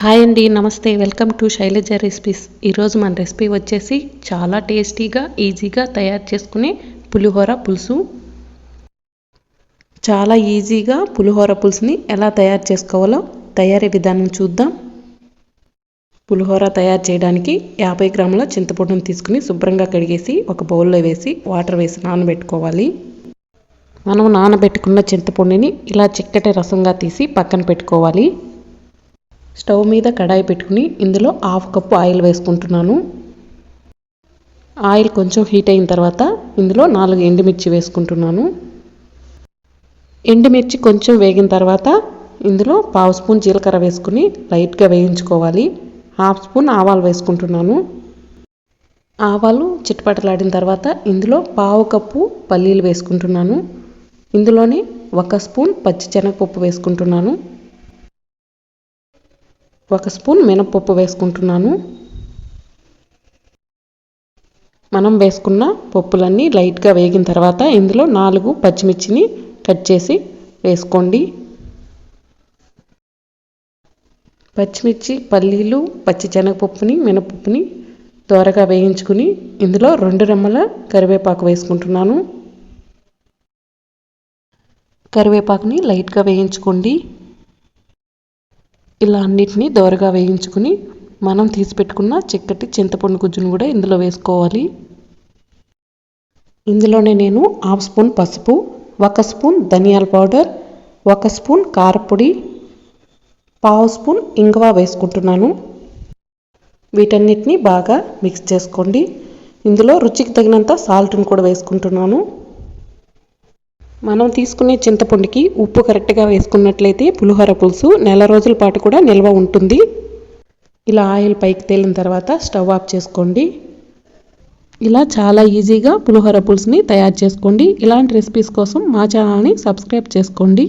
Hi అండి, నమస్తే. Welcome to Shailaja recipes. ఈరోజు మన రెసిపీ వచ్చేసి చాలా టేస్టీగా ఈజీగా తయారు చేసుకునే పులిహోర పులుసు. చాలా ఈజీగా పులిహోర పులుసుని ఎలా తయారు చేసుకోవాలో తయారీ విధానం చూద్దాం. పులిహోర తయారు చేయడానికి 50 గ్రాముల చింతపండును తీసుకుని శుభ్రంగా కడిగేసి ఒక బౌల్లో వేసి వాటర్ వేసి నానబెట్టుకోవాలి. మనం నానబెట్టుకున్న చింతపండుని ఇలా చిక్కటి రసంగా తీసి పక్కన పెట్టుకోవాలి. స్టవ్ మీద కడాయి పెట్టుకుని ఇందులో 1/2 కప్పు ఆయిల్ వేసుకుంటున్నాను. ఆయిల్ కొంచెం హీట్ అయిన తర్వాత ఇందులో 4 ఎండుమిర్చి వేసుకుంటున్నాను. ఎండుమిర్చి కొంచెం వేగిన తర్వాత ఇందులో 1/2 స్పూన్ జీలకర్ర వేసుకుని లైట్గా వేయించుకోవాలి. 1/2 స్పూన్ ఆవాలు వేసుకుంటున్నాను. ఆవాలు చిటపటలాడిన తర్వాత ఇందులో 1/2 కప్పు పల్లీలు వేసుకుంటున్నాను. ఇందులోనే 1 స్పూన్ పచ్చిశనగపప్పు వేసుకుంటున్నాను. 1 స్పూన్ మినపప్పు వేసుకుంటున్నాను. మనం వేసుకున్న పప్పులన్నీ లైట్గా వేగిన తర్వాత ఇందులో 4 పచ్చిమిర్చిని కట్ చేసి వేసుకోండి. పచ్చిమిర్చి, పల్లీలు, పచ్చిశనగపప్పుని, మినపప్పుని త్వరగా వేయించుకుని ఇందులో 2 రెమ్మల కరివేపాకు వేసుకుంటున్నాను. కరివేపాకుని లైట్గా వేయించుకోండి. ఇలా అన్నిటినీ దోరగా వేయించుకుని మనం తీసి పెట్టుకున్న చిక్కటి చింతపండు గుజ్జును కూడా ఇందులో వేసుకోవాలి. ఇందులోనే నేను 1/2 స్పూన్ పసుపు, 1 స్పూన్ ధనియాల పౌడర్, 1 స్పూన్ కారపొడి, 1/2 స్పూన్ ఇంగువ వేసుకుంటున్నాను. వీటన్నిటిని బాగా మిక్స్ చేసుకోండి. ఇందులో రుచికి తగినంత సాల్ట్ని కూడా వేసుకుంటున్నాను. మనం తీసుకునే చింతపండుకి ఉప్పు కరెక్ట్గా వేసుకున్నట్లయితే పులిహోర పులుసు నెల రోజుల పాటు కూడా నిల్వ ఉంటుంది. ఇలా ఆయిల్ పైకి తేలిన తర్వాత స్టవ్ ఆఫ్ చేసుకోండి. ఇలా చాలా ఈజీగా పులిహోర పులుసుని తయారు చేసుకోండి. ఇలాంటి రెసిపీస్ కోసం మా ఛానల్ని సబ్స్క్రైబ్ చేసుకోండి.